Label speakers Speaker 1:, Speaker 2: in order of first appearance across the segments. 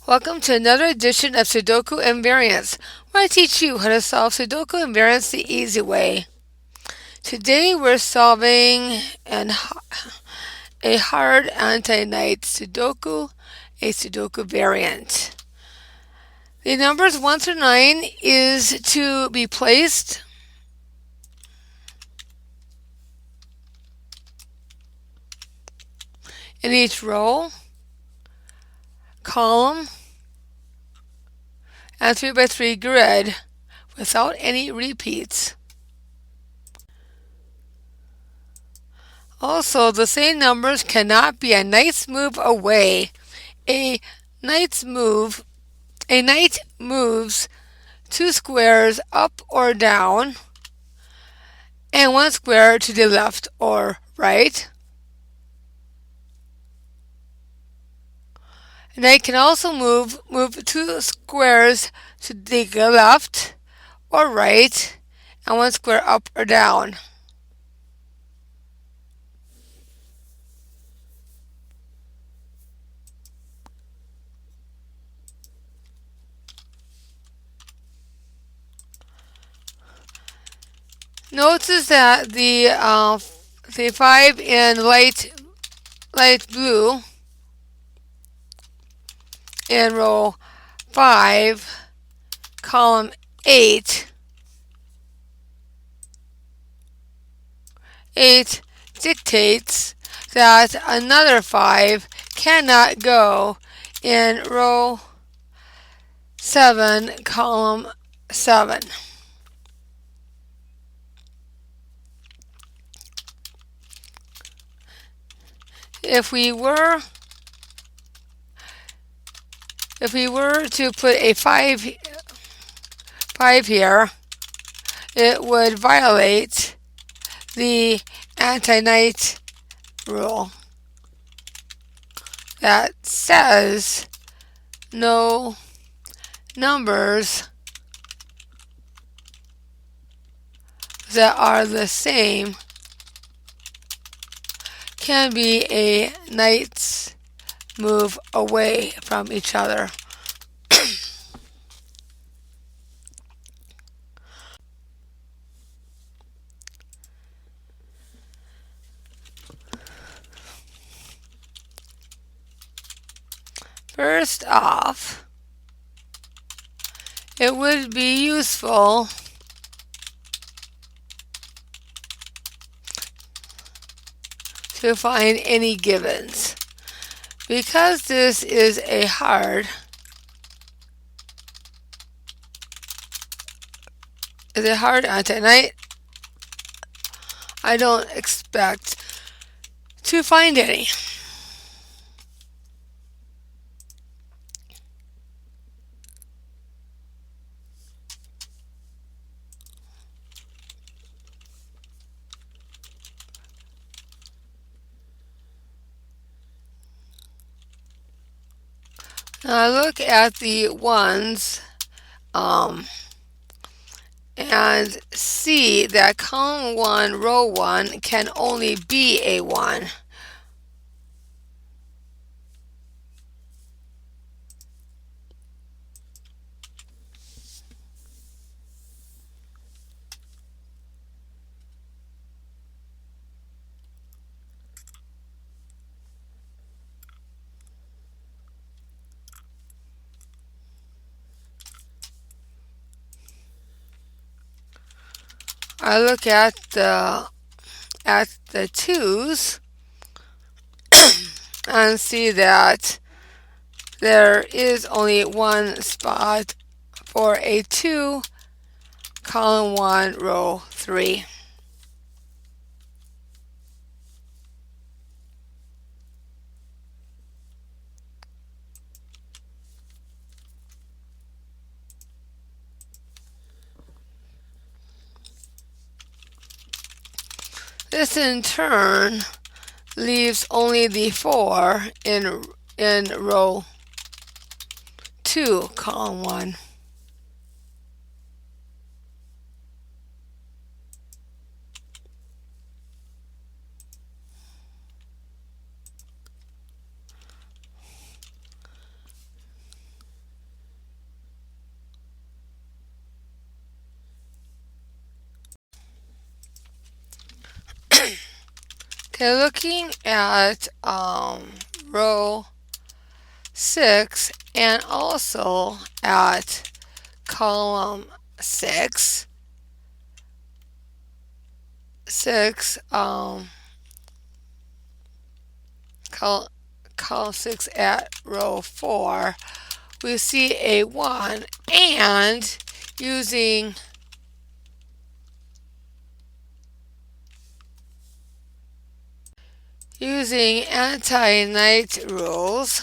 Speaker 1: Welcome to another edition of Sudoku and Variants, where I teach you how to solve Sudoku and Variants the easy way. Today we're solving a hard anti-knight Sudoku, a Sudoku variant. The numbers 1 through 9 is to be placed in each row, column, and 3x3 grid without any repeats. Also, the same numbers cannot be a knight's move away. A knight's move A knight moves 2 squares up or down and 1 square to the left or right. A knight can also move 2 squares to the left or right and 1 square up or down. Notice that the 5 in light blue in row 5, column 8 dictates that another 5 cannot go in row 7, column 7. If we were to put a 5 here, it would violate the anti-knight rule that says no numbers that are the same can be a knight's move away from each other. First off, it would be useful to find any givens. Because this is a hard anti-knight, I don't expect to find any. Now look at the ones and see that column 1, row 1 can only be a 1. I look at the 2s and see that there is only one spot for a 2, column 1, row 3. This in turn leaves only the 4 in row 2, column 1. Okay, looking at row 6 and also at column 6, column 6 at row 4, we see a 1, and using anti-knight rules,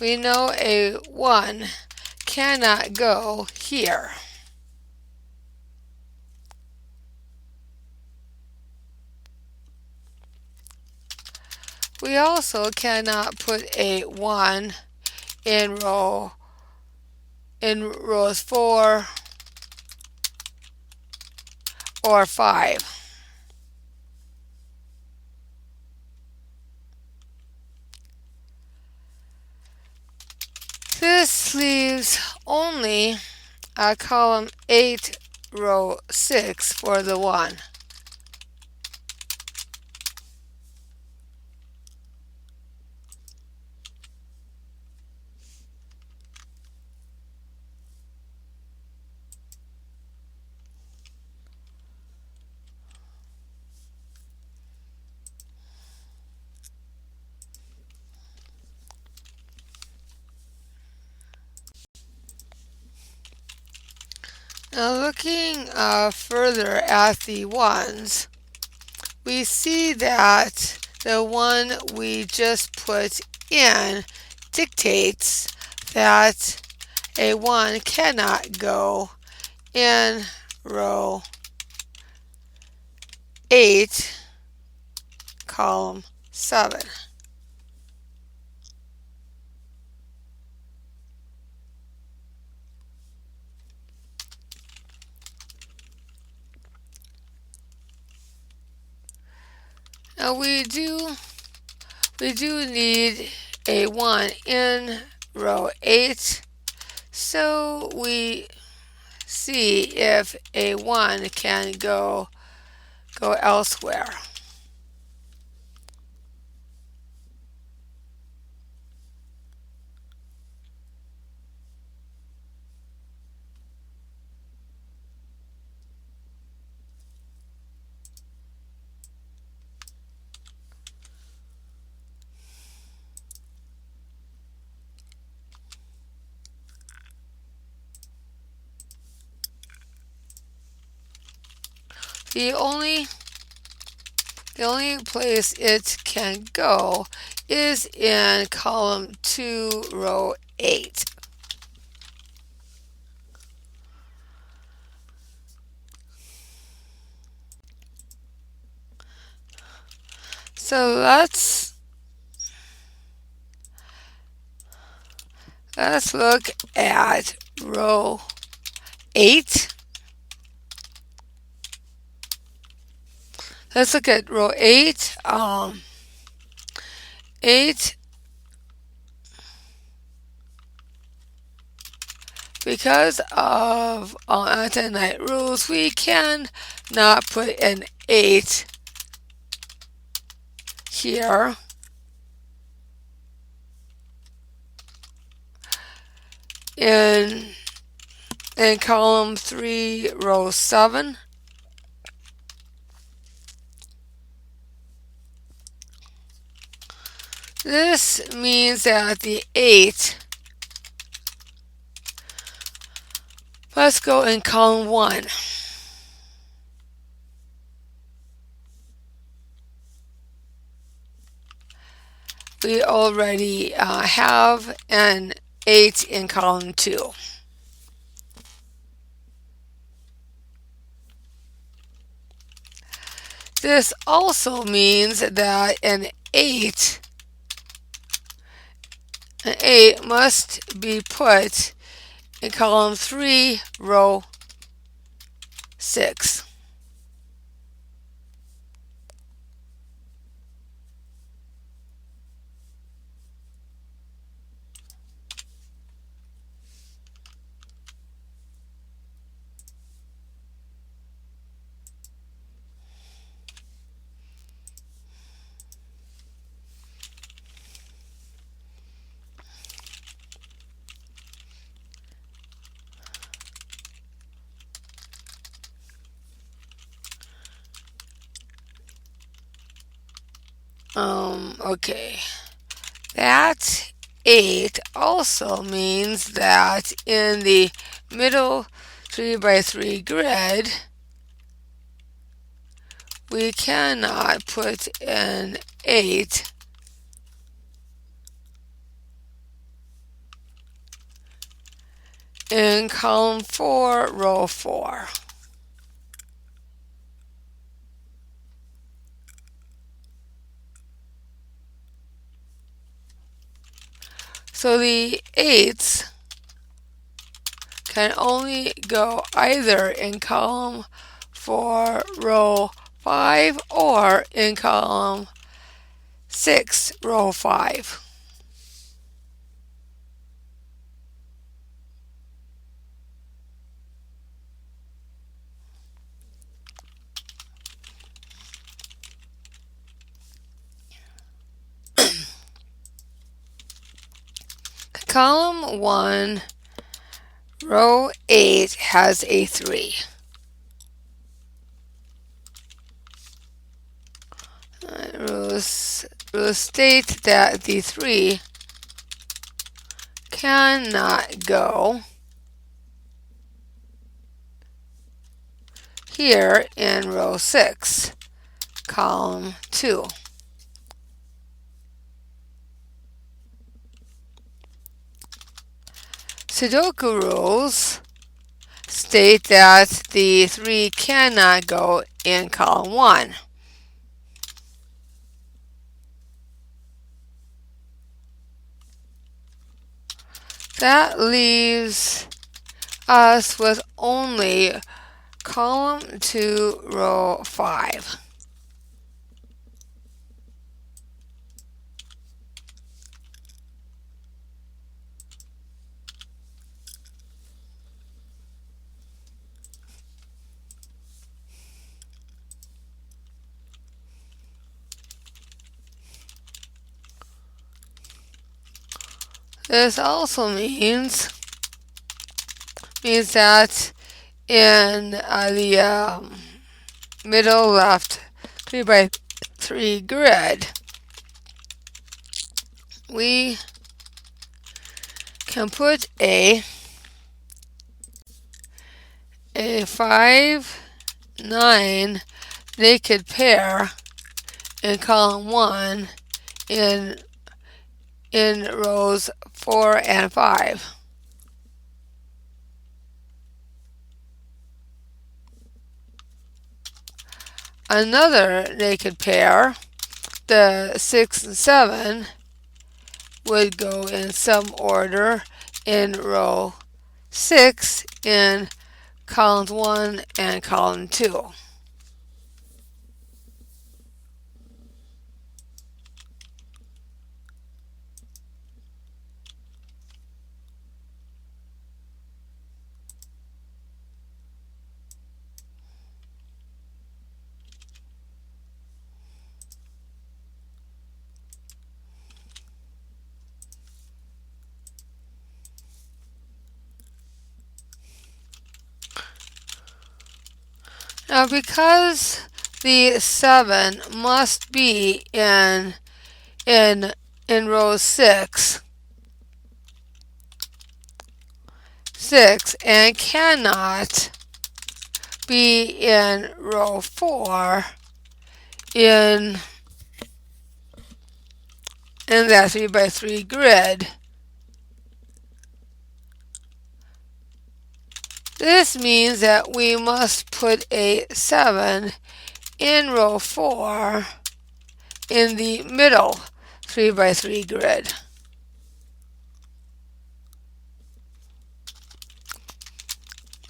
Speaker 1: we know a 1 cannot go here. We also cannot put a 1 in rows 4 or 5. This leaves only column 8, row 6 for the 1. Now looking further at the 1s, we see that the 1 we just put in dictates that a 1 cannot go in row 8, column 7. Now we do need a 1 in row 8, so we see if a 1 can go elsewhere. The only place it can go is in column 2, row 8. So let's look at row 8. Let's look at row 8. 8, because of anti-knight rules, we can not put an 8 here. In column 3, row 7. This means that the 8 must go in column 1. We already have an 8 in column 2. This also means that an 8 must be put in column 3, row 6. Okay. That 8 also means that in the middle 3 by 3 grid, we cannot put an 8 in column 4, row 4. So the 8s can only go either in column 4, row 5, or in column 6, row 5. Column 1, row 8 has a 3. Rules state that the 3 cannot go here in row 6, column 2. Sudoku rules state that the 3 cannot go in column 1. That leaves us with only column 2, row 5. This also means that in the middle left 3 by 3 grid, we can put a 5, 9 naked pair in column 1 in rows 4 and 5. Another naked pair, the 6 and 7, would go in some order in row 6 in columns 1 and column 2. Now, because the 7 must be in row 6 and cannot be in row 4 in that 3 by 3 grid, this means that we must put a 7 in row 4 in the middle 3 by 3 grid.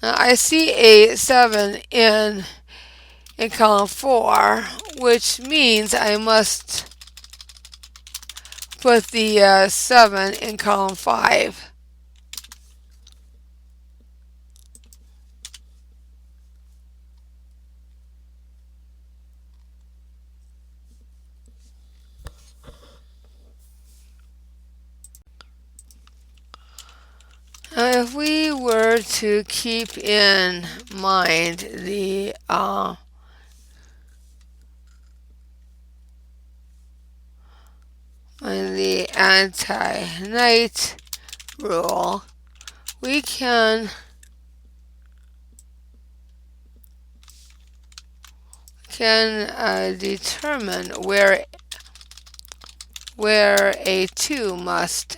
Speaker 1: Now I see a 7 in column 4, which means I must put the 7 in column 5. Now, if we were to keep in mind the in the anti-knight rule, we can determine where a 2 must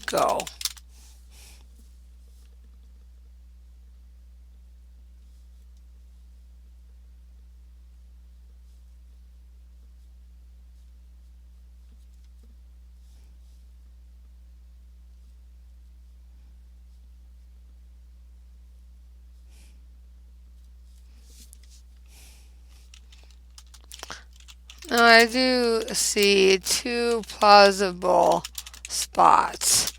Speaker 1: go. Now I do see 2 plausible spots.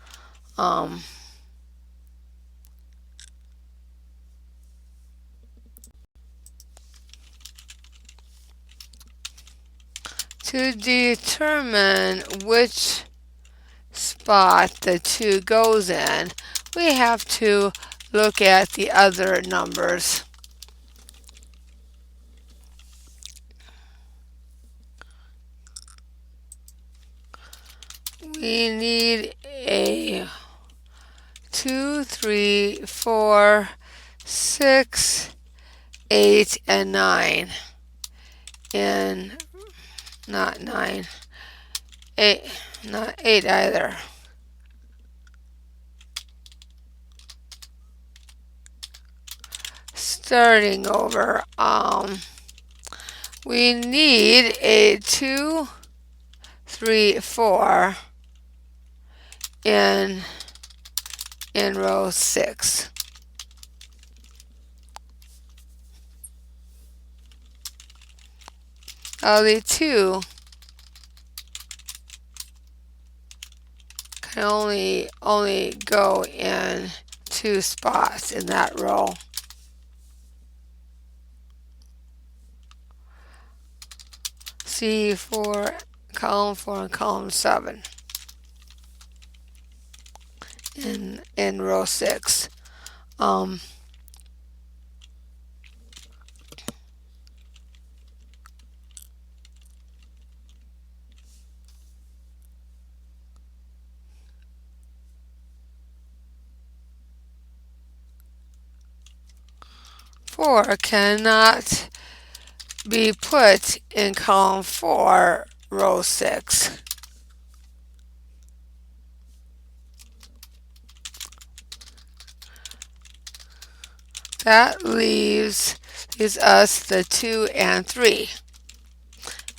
Speaker 1: To determine which spot the 2 goes in, we have to look at the other numbers. We need a 2, 3, 4, 6, 8, and 9. And not 9, 8, not 8 either. Starting over, we need a 2, 3, 4 in row 6. The 2 can only go in 2 spots in that row. C4, column 4, and column 7 in row 6. 4 cannot be put in column 4, row 6. That leaves us the 2 and 3.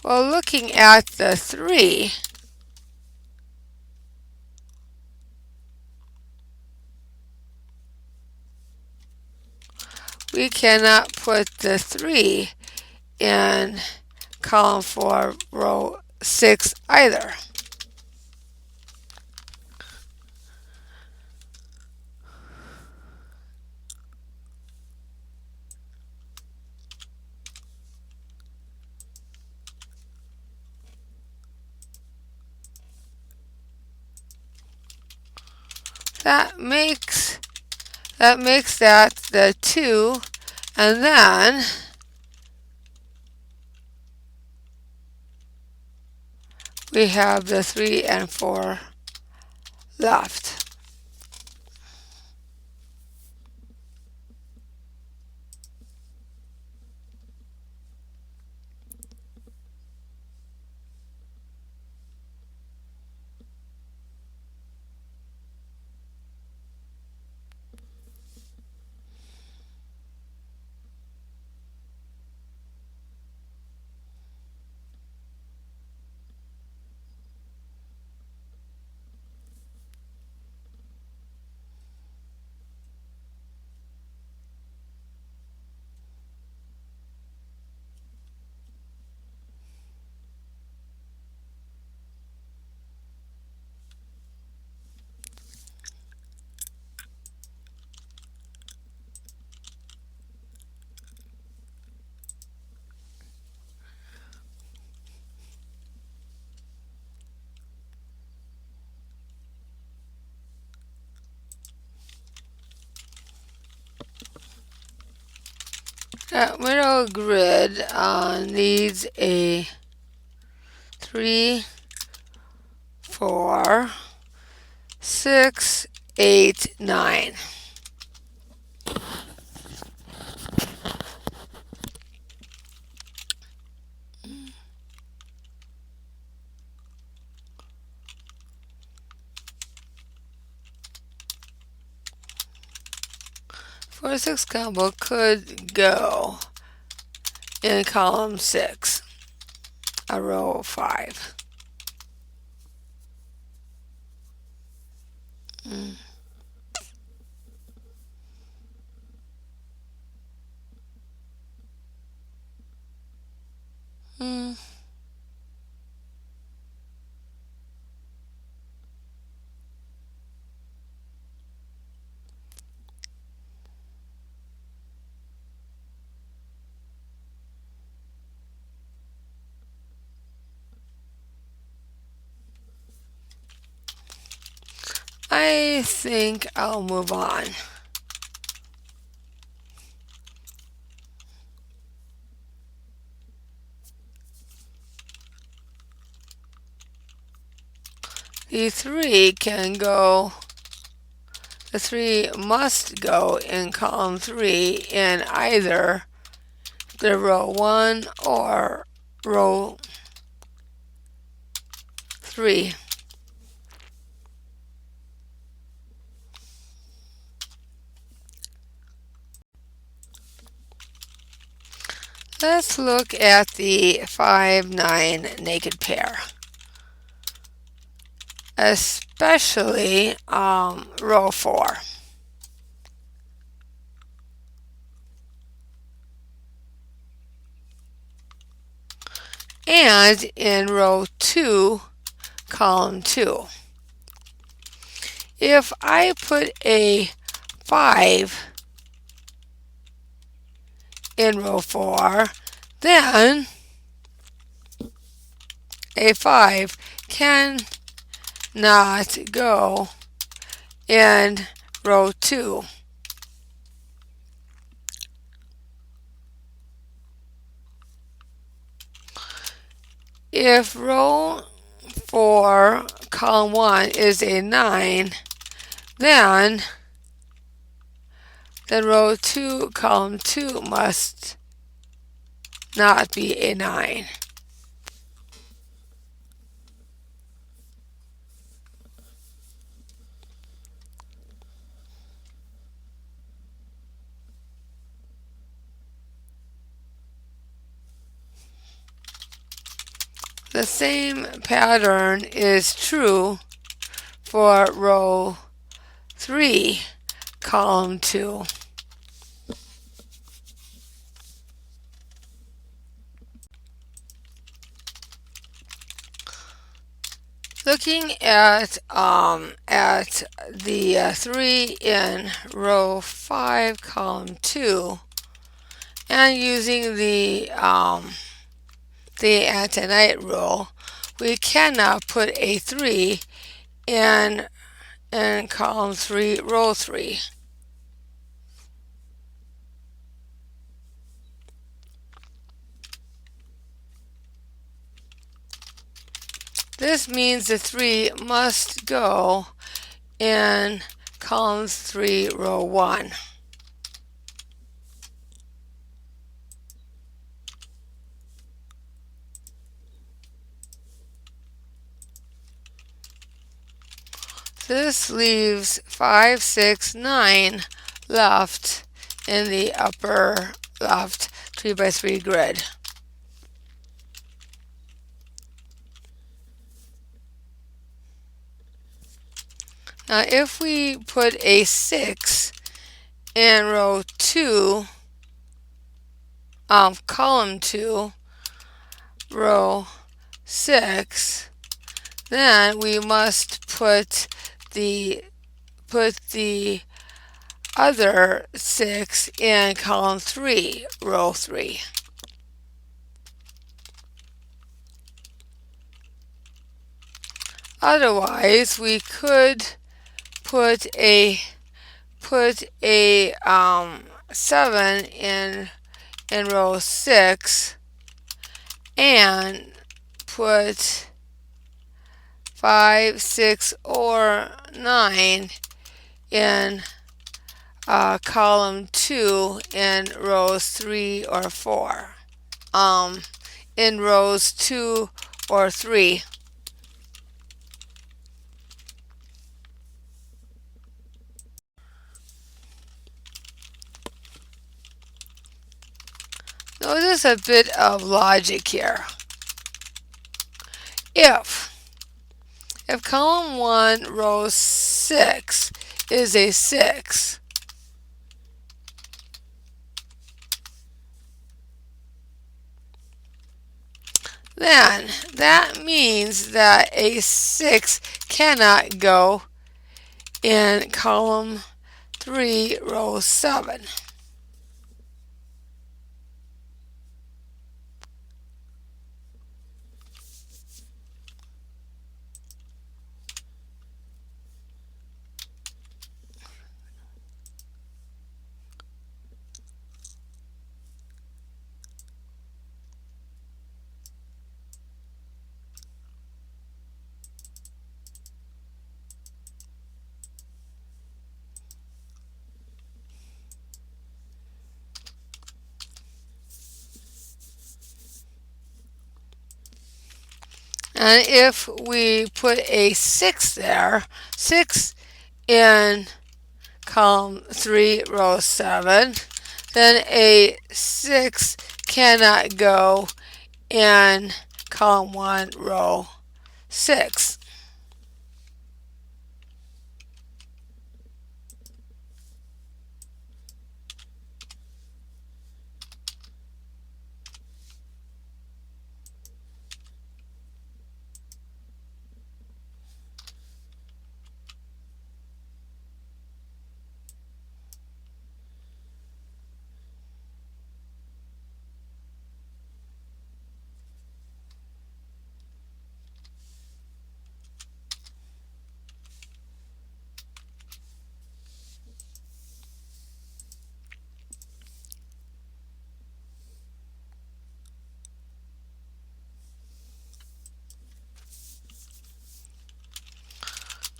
Speaker 1: Well, looking at the 3, we cannot put the 3 in column 4, row 6 either. That makes that the 2, and then we have the 3 and 4 left. That middle grid needs a 3, 4, 6, 8, 9. Four, 6 combo could go in column 6, a row 5. Mm. Mm. I think I'll move on. The 3 can go, the 3 must go in column 3 in either the row 1 or row 3. Let's look at the 5, 9 naked pair, especially row 4. And in row 2, column 2. If I put a 5 in row 4, then a 5 cannot go in row 2. If row 4, column 1 is a 9, then row 2, column 2 must not be a 9. The same pattern is true for row 3, column 2. Looking at the 3 in row 5, column 2, and using the anti-knight rule, we cannot put a 3 in column 3, row 3. This means the 3 must go in column 3, row 1. This leaves 5, 6, 9 left in the upper left 3x3 grid. Now if we put a 6 in row 2, column 2, row 6, then we must put the other 6 in column 3, row 3. Otherwise, we could put a 7 in row 6 and put 5, 6, or 9 in column 2 in rows 3 or 4. In rows 2 or 3. Notice a bit of logic here. If column 1 row 6 is a 6, then that means that a 6 cannot go in column 3 row 7. And if we put a 6 there, 6 in column 3 row 7, then a 6 cannot go in column 1 row 6.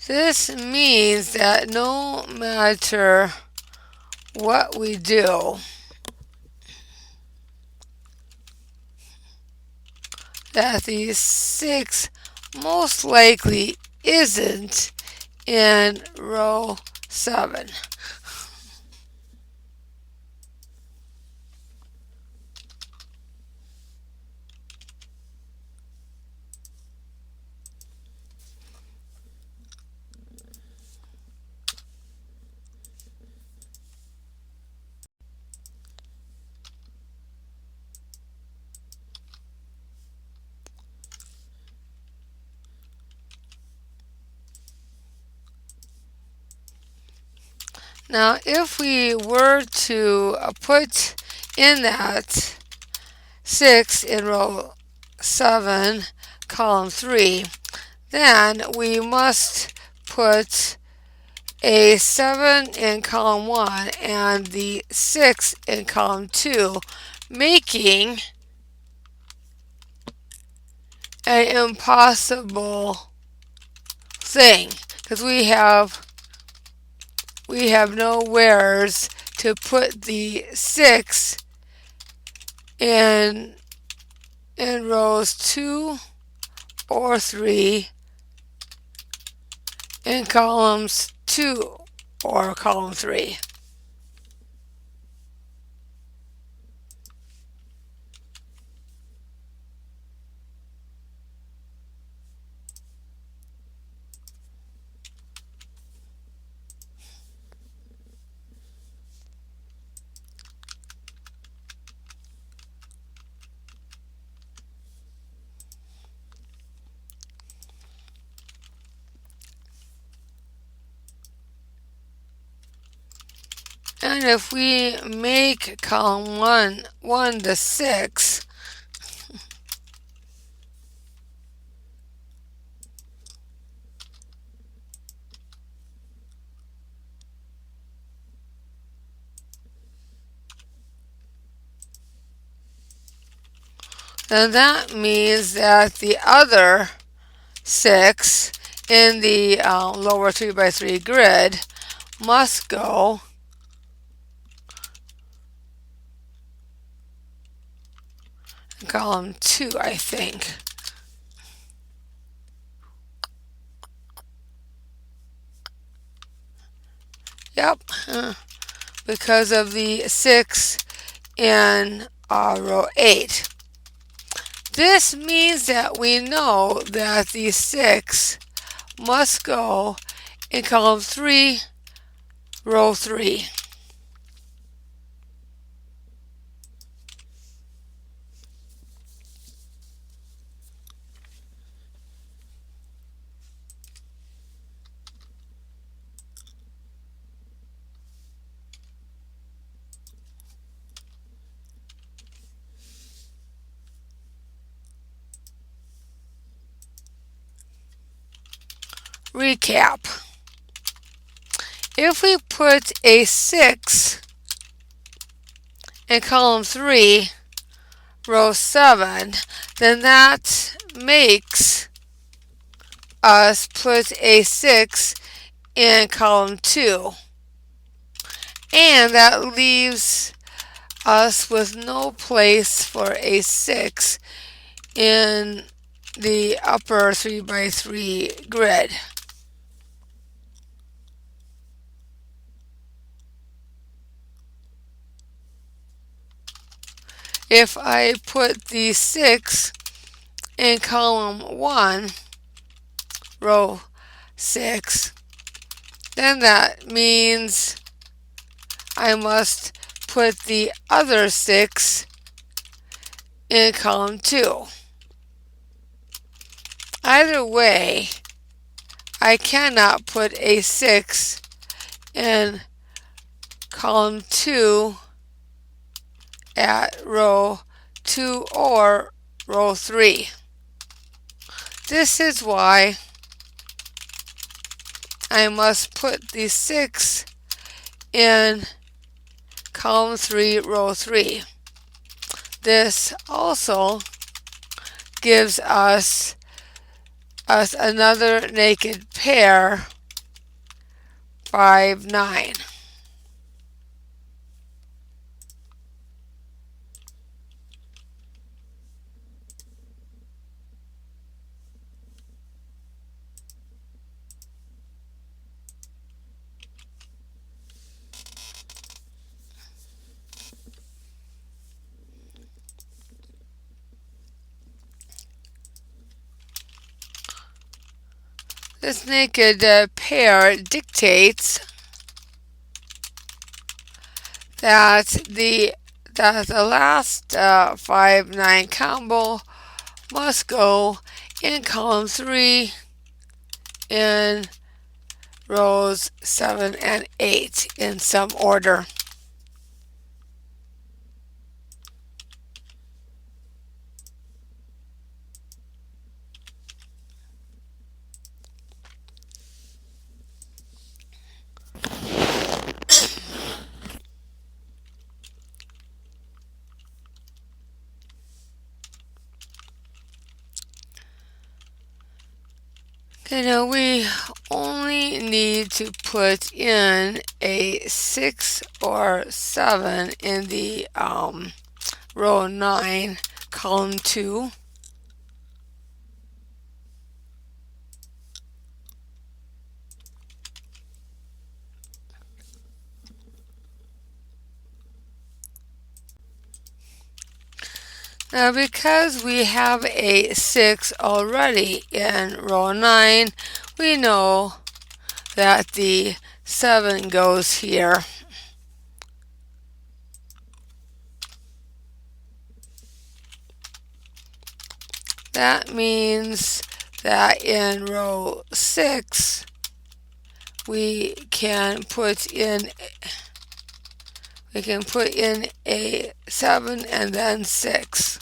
Speaker 1: This means that no matter what we do, that the 6 most likely isn't in row 7. Now, if we were to put in that 6 in row 7, column 3, then we must put a 7 in column 1 and the 6 in column 2, making an impossible thing because we have nowheres to put the 6 in rows 2 or 3 in columns 2 or column 3. And if we make column 1 to 6, then that means that the other 6 in the lower 3x3 grid must go in column 2, I think. Yep, because of the 6 in row 8. This means that we know that the 6 must go in column 3, row 3. Recap. If we put a 6 in column 3, row 7, then that makes us put a 6 in column 2. And that leaves us with no place for a 6 in the upper 3x3 grid. If I put the 6 in column 1, row 6, then that means I must put the other 6 in column 2. Either way, I cannot put a 6 in column 2 at row 2 or row 3. This is why I must put the 6 in column 3, row 3. This also gives us another naked pair, 5, 9. This naked pair dictates that the last 5, 9 combo must go in column 3 in rows 7 and 8 in some order. Now we only need to put in a 6 or 7 in the row 9, column 2. Now because we have a 6 already in row 9, we know that the 7 goes here. That means that in row 6 we can put in a 7 and then 6.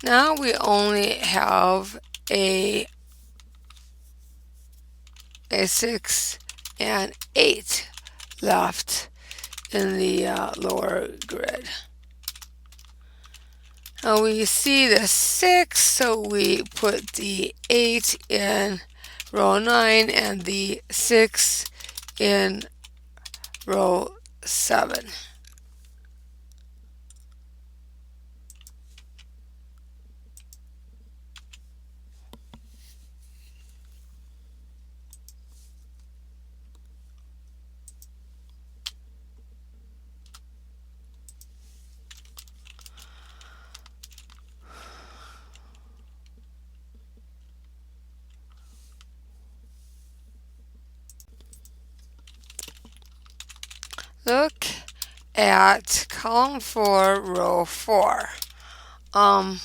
Speaker 1: Now we only have a 6 and 8 left in the lower grid. Now we see the 6, so we put the 8 in row 9 and the 6 in row 7. Look at column 4, row 4. Um,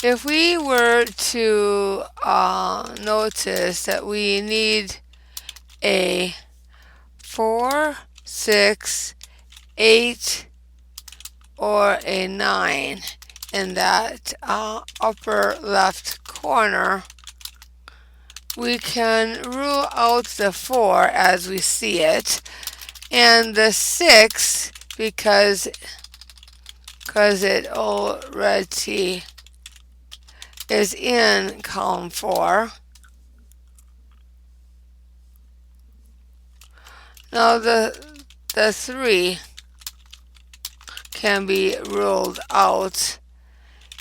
Speaker 1: if we were to notice that we need a 4, 6, 8, or a 9 in that upper left corner, we can rule out the 4 as we see it, and the 6 because it already is in column 4. Now the 3 can be ruled out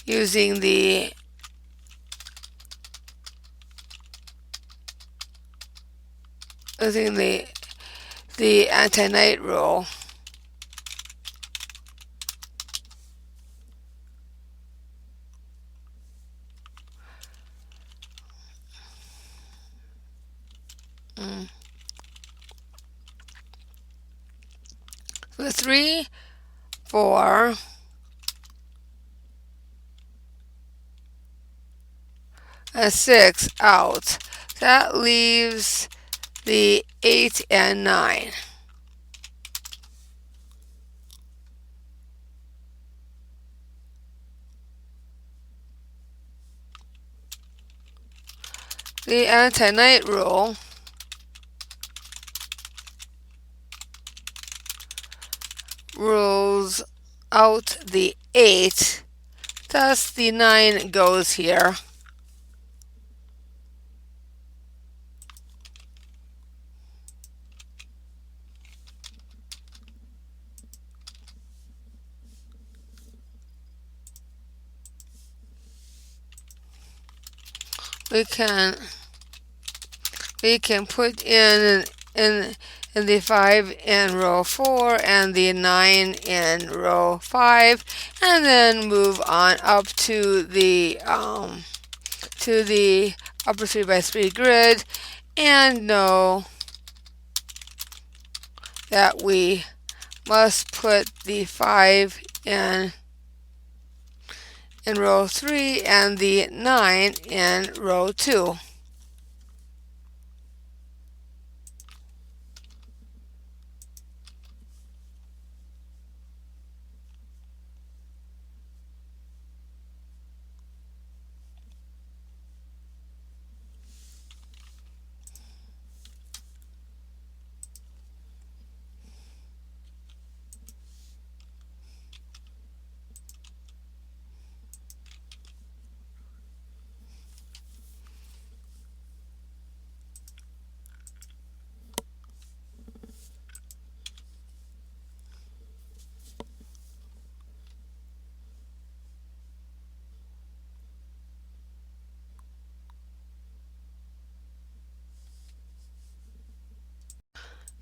Speaker 1: using the anti-knight rule. The 3, 4, and 6 out. That leaves the 8 and 9. The anti-knight rule rules out the 8, thus the 9 goes here. We can put in the 5 in row 4 and the 9 in row 5, and then move on up to the upper 3 by 3 grid, and know that we must put the 5 in row 3 and the 9 in row 2.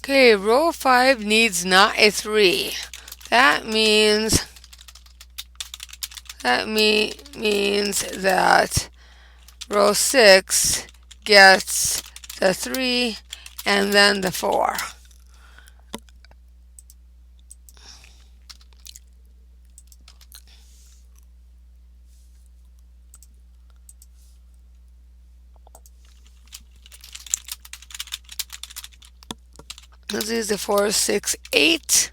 Speaker 1: Okay, row 5 needs not a 3. That means that row 6 gets the 3 and then the 4. This is the 4, 6, 8.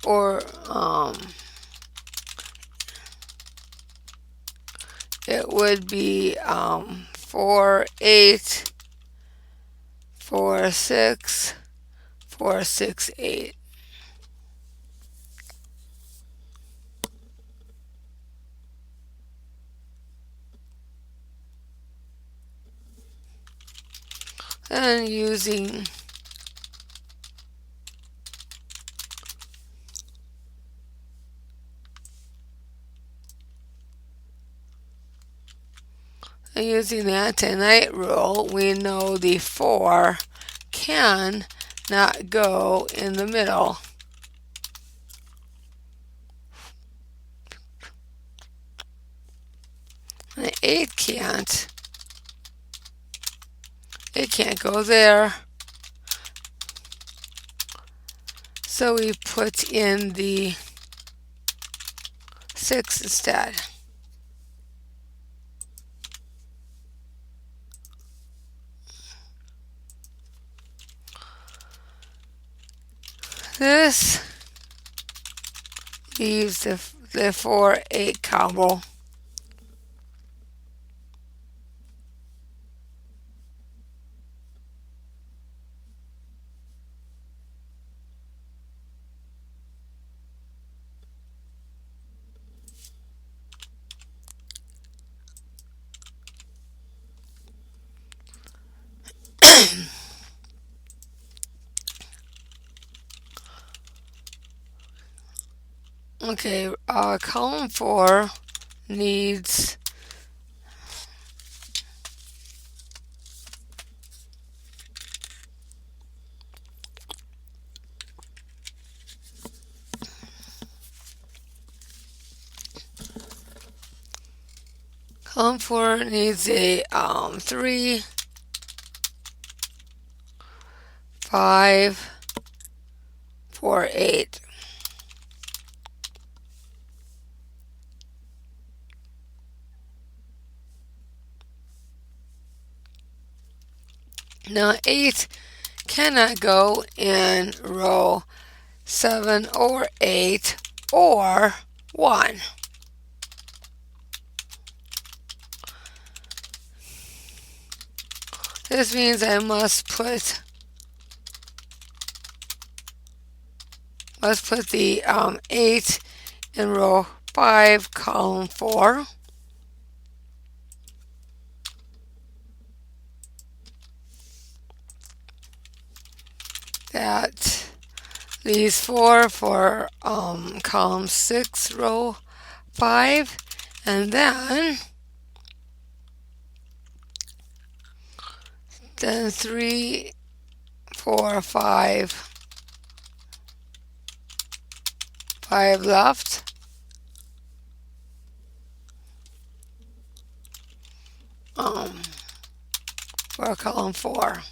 Speaker 1: or it would be 4, 8, 4, 6, 4, 6, 8. And using the anti-knight rule, we know the 4 can not go in the middle. And the 8 can't. It can't go there. So we put in the 6 instead. This leaves the 4-8 combo. Okay, column 4 needs column 4 needs a 3, 5, 4, 8. Now 8 cannot go in row 7 or 8 or 1. This means I must put the 8 in row 5, column 4. That leaves 4 for column 6, row 5, and then 3, 4, 5 left. For column 4.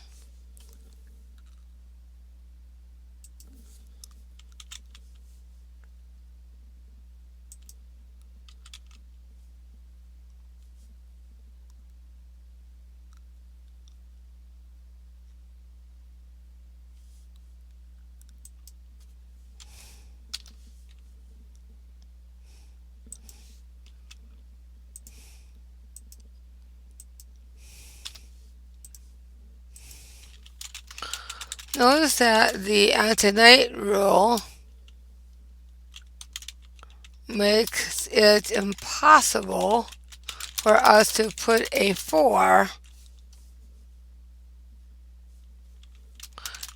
Speaker 1: Notice that the anti-knight rule makes it impossible for us to put a 4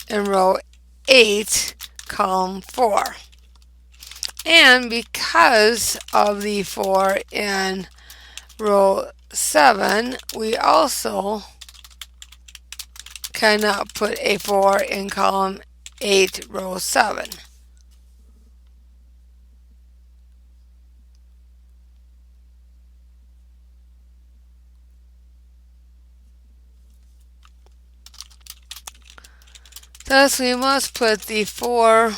Speaker 1: in row 8, column 4. And because of the 4 in row 7, we also cannot put a 4 in column 8, row 7. Thus, we must put the 4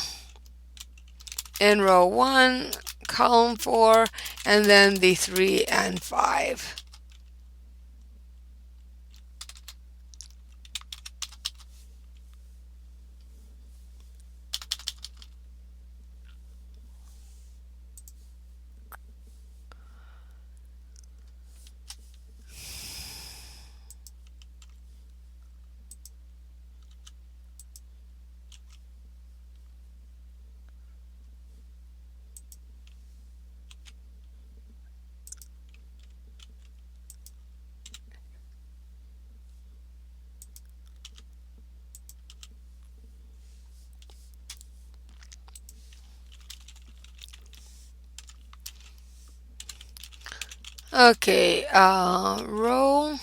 Speaker 1: in row 1, column 4, and then the 3 and 5. Okay, row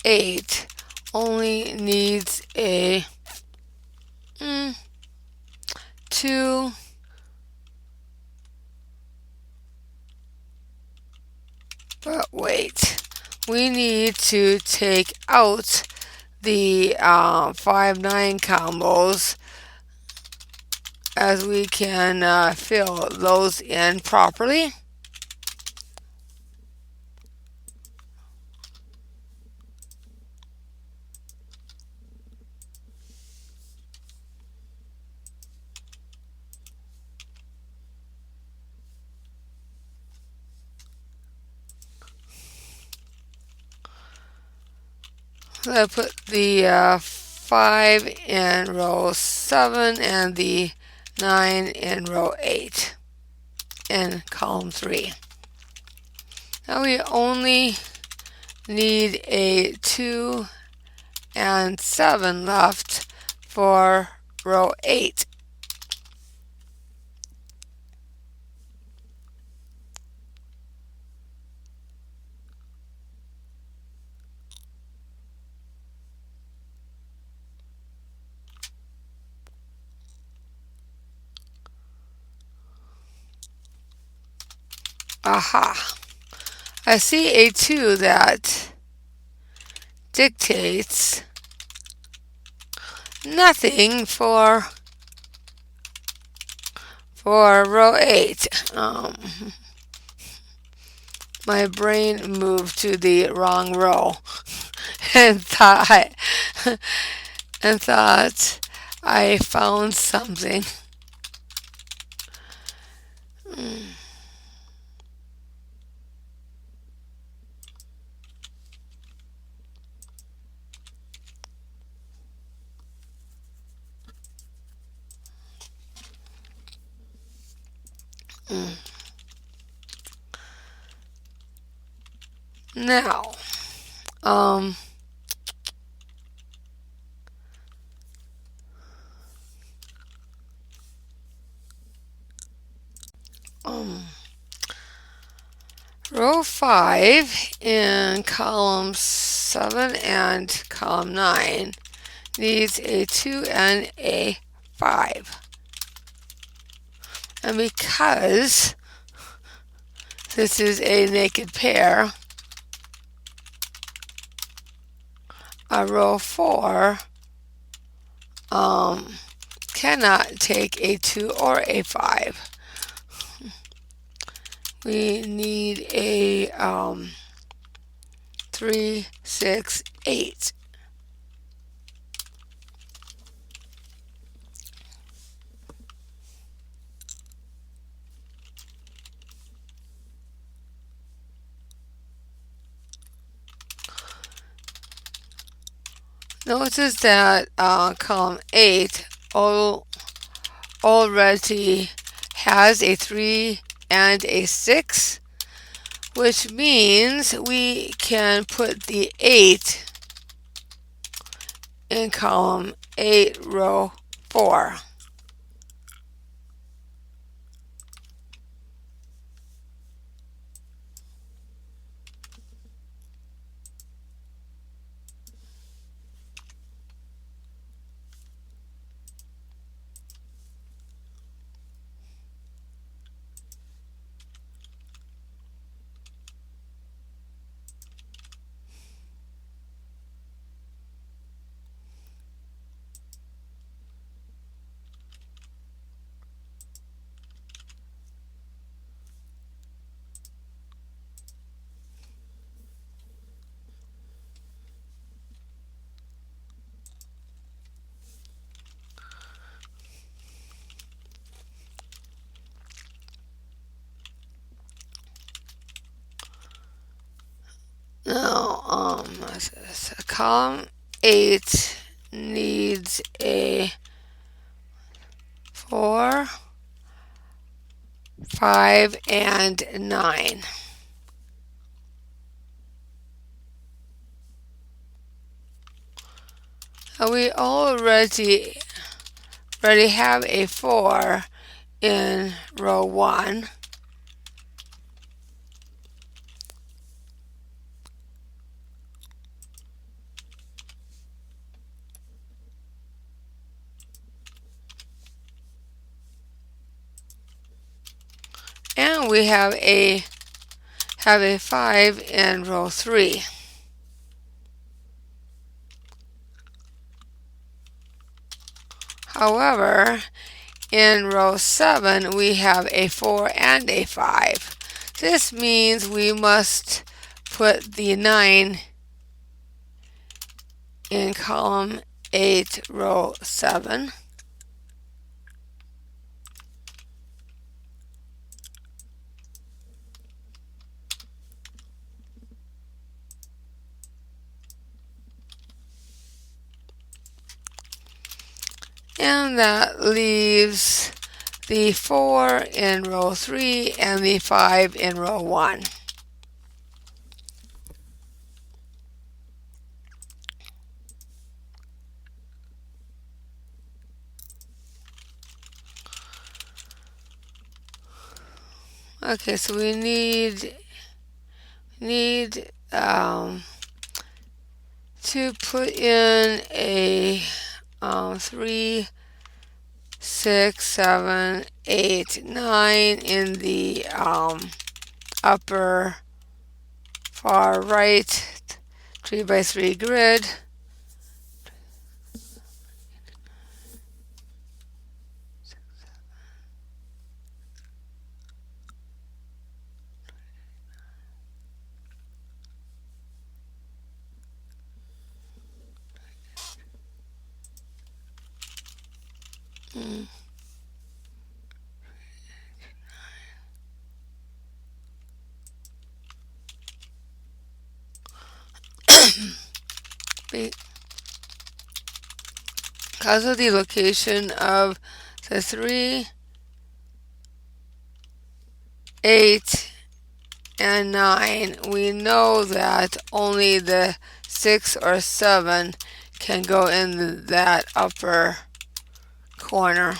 Speaker 1: 8 only needs a 2, but wait, we need to take out the 5-9 combos as we can fill those in properly. I put the 5 in row 7 and the 9 in row 8 in column 3. Now we only need a 2 and 7 left for row 8. Aha! I see a 2 that dictates nothing for row 8. My brain moved to the wrong row and thought I found something. Now, row 5 in column 7 and column 9 needs a 2 and a 5. And because this is a naked pair, a row 4 cannot take a 2 or a 5. We need a 3, 6, 8. Notice that column 8 already has a 3 and a 6, which means we can put the 8 in column 8, row 4. Now, column 8 needs a 4, 5, and 9. We already have a 4 in row 1. we have a 5 in row 3. However, in row 7, we have a 4 and a 5. This means we must put the 9 in column 8, row 7. And that leaves the 4 in row 3 and the 5 in row 1. Okay, so we need to put in a 3, 6, 7, 8, 9 in the upper far right 3 by 3 grid. Because of the location of the 3, 8, and 9, we know that only the 6 or 7 can go in that upper corner.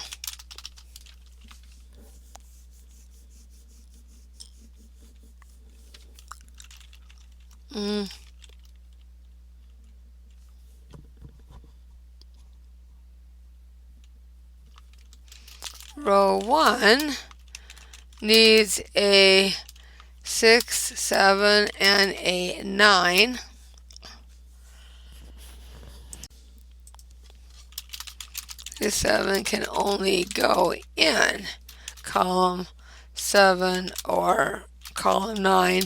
Speaker 1: Row 1 needs a 6, 7, and a 9. The 7 can only go in column 7 or column 9.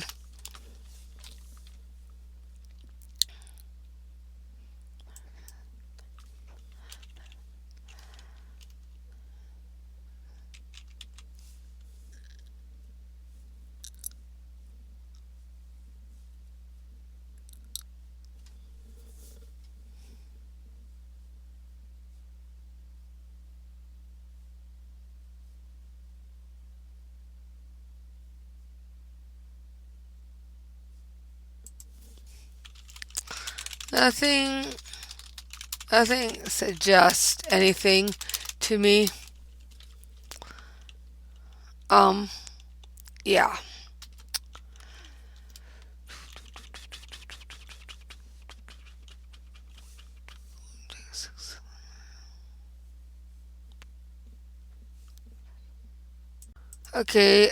Speaker 1: Nothing suggests anything to me. Yeah. Okay,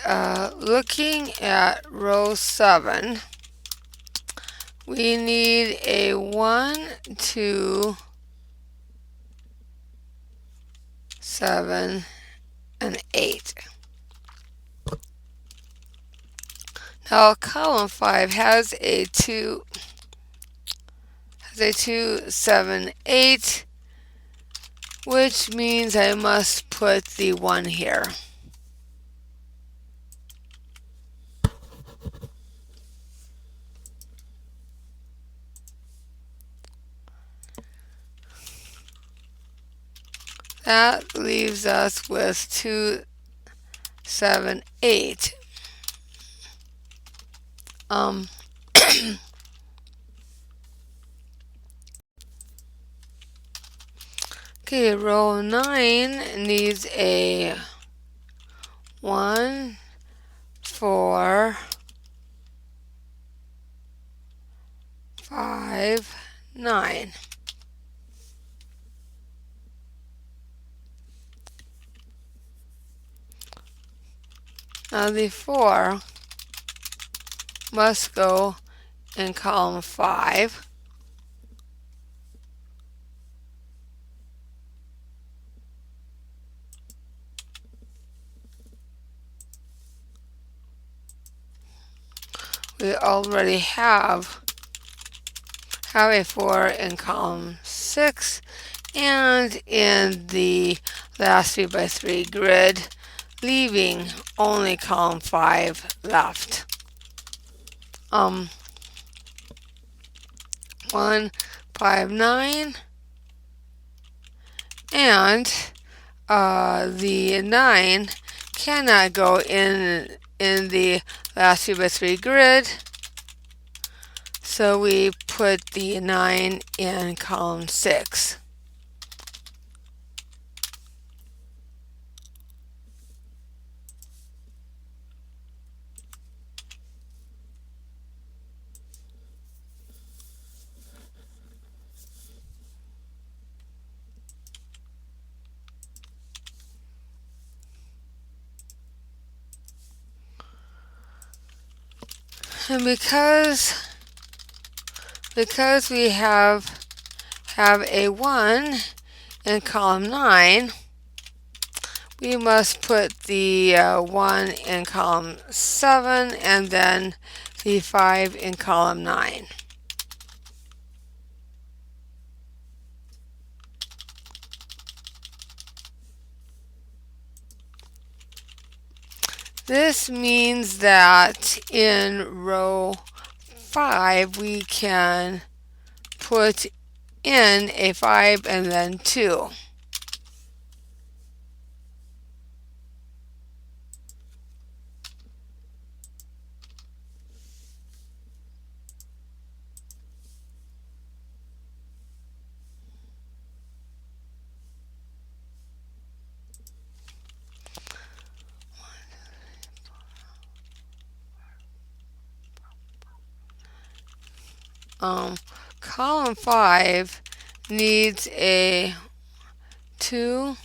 Speaker 1: looking at row 7, we need a 1, 2, 7, and 8. Now column 5 has a 2, 7, 8, which means I must put the 1 here. That leaves us with 2, 7, 8. Okay, row 9 needs a 1, 4, 5, 9. Now the 4 must go in column 5. We already have a 4 in column 6 and in the last 3x3 grid, leaving only column 5 left. 1, 5, 9, and the 9 cannot go in the last 3x3 grid, so we put the 9 in column 6. And because we have a 1 in column 9, we must put the 1 in column 7 and then the 5 in column 9. This means that in row 5 we can put in a 5 and then 2. Column 5 needs a 2,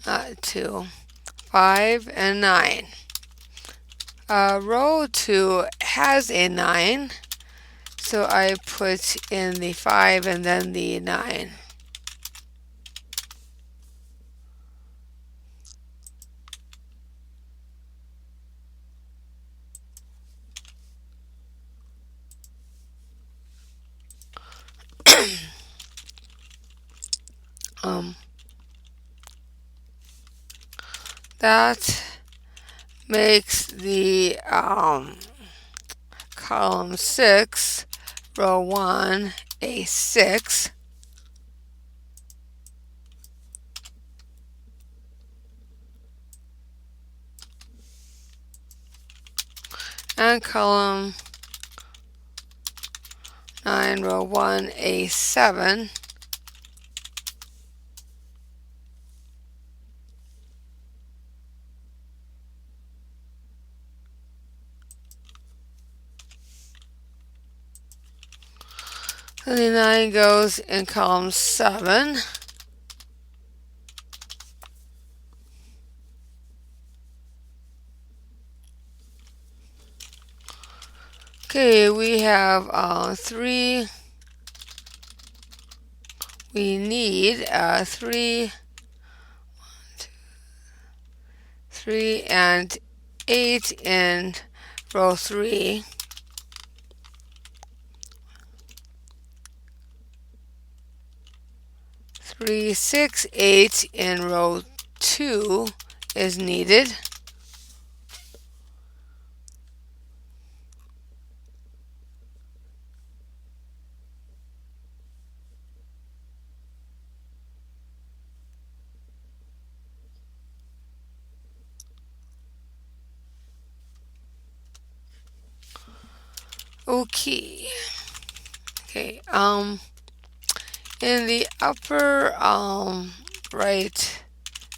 Speaker 1: 5, and 9. Row 2 has a 9, so I put in the 5 and then the 9. That makes the column 6, row 1, a 6. And column 9, row 1, a 7. And the 9 goes in column 7. Okay, we have 3. We need 3, 3 and 8 in row 3. 3, 6, 8 in row 2 is needed. Okay. In the upper right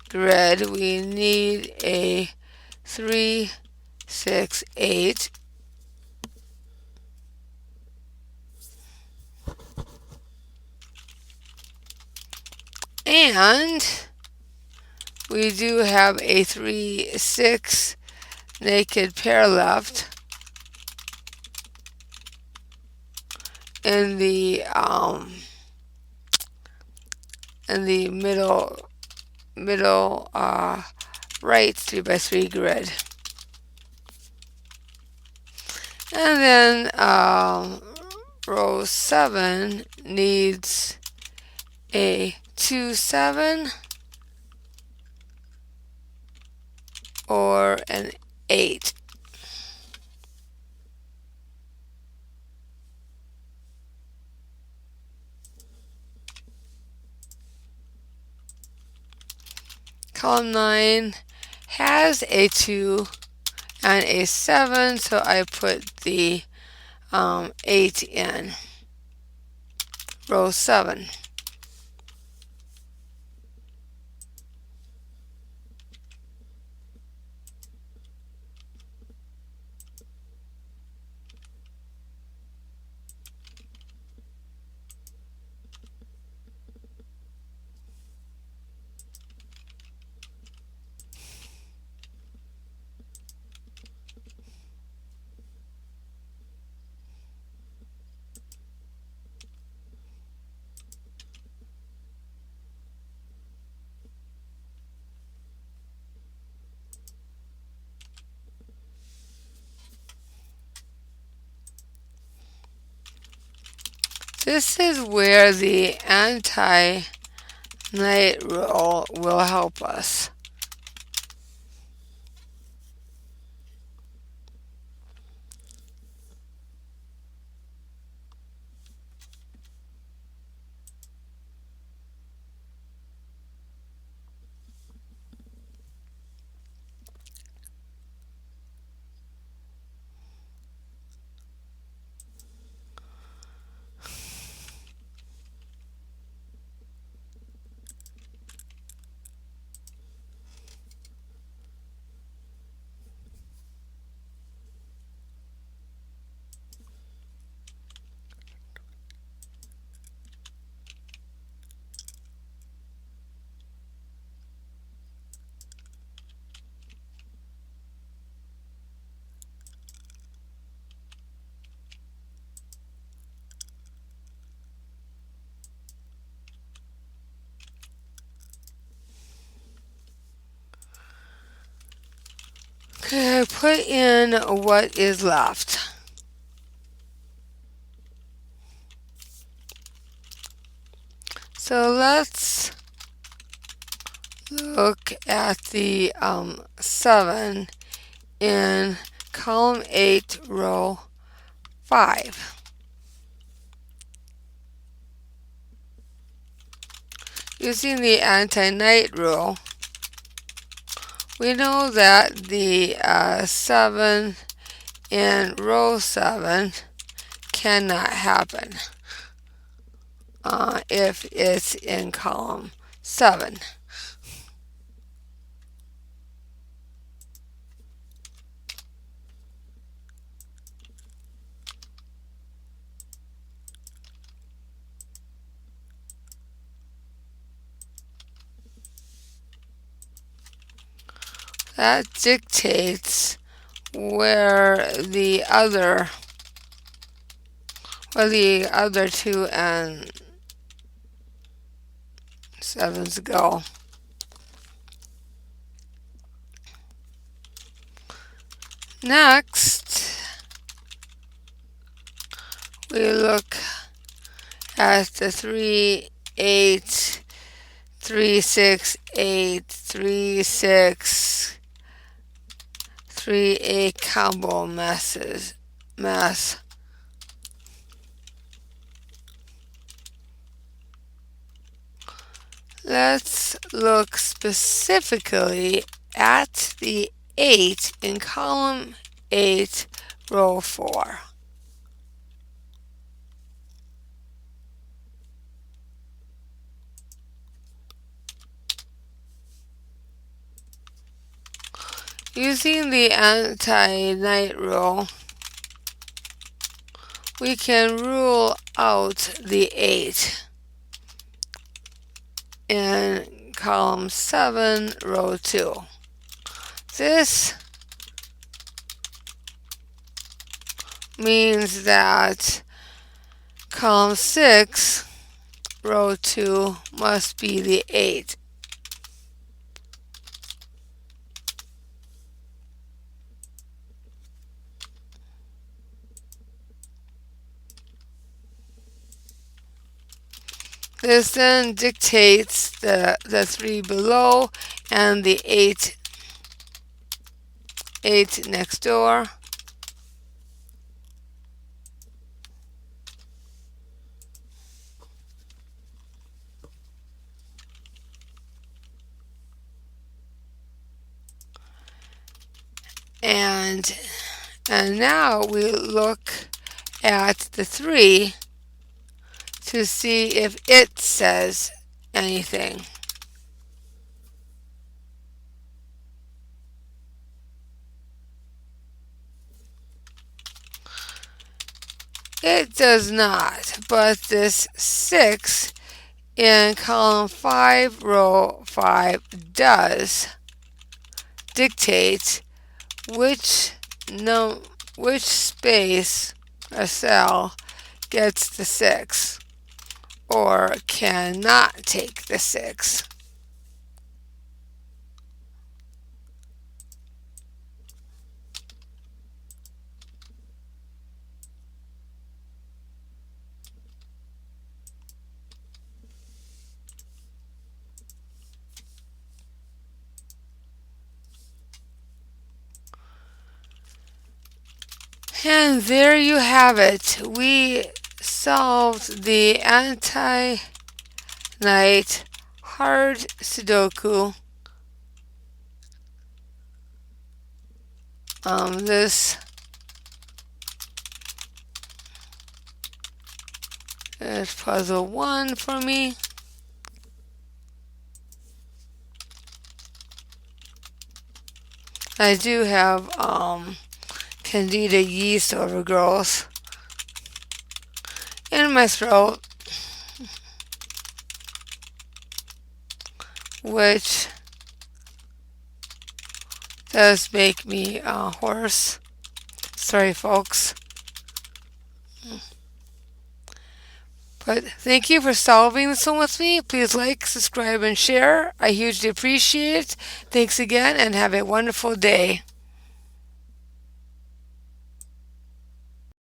Speaker 1: grid, we need a 3, 6, 8. And we do have a 3, 6 naked pair left in the middle right 3x3 grid. And then row 7 needs a 2, 7 or an 8. Column 9 has a 2 and a 7, so I put the 8 in row 7. This is where the anti-knight rule will help us. Okay, I put in what is left. So let's look at the 7 in column 8, row 5. Using the anti-knight rule, we know that the 7 in row 7 cannot happen if it's in column 7. That dictates where the other 2 and 7s go. Next, we look at the 3, 8, 3, 6, 8, 3, 6, 3, 8 combo mess. Let's look specifically at the 8 in column 8, row 4. Using the anti-knight rule, we can rule out the 8 in column 7, row 2. This means that column 6, row 2 must be the 8. This then dictates the 3 below and the 8 next door. And now we look at the 3 to see if it says anything. It does not, but this 6 in column 5, row 5 does dictate which space or cell gets the 6 or cannot take the 6. And there you have it. We solved the anti-knight hard Sudoku. This is puzzle 1 for me. I do have Candida yeast overgrowth in my throat, which does make me hoarse. Sorry, folks. But thank you for solving this one with me. Please like, subscribe, and share. I hugely appreciate it. Thanks again, and have a wonderful day.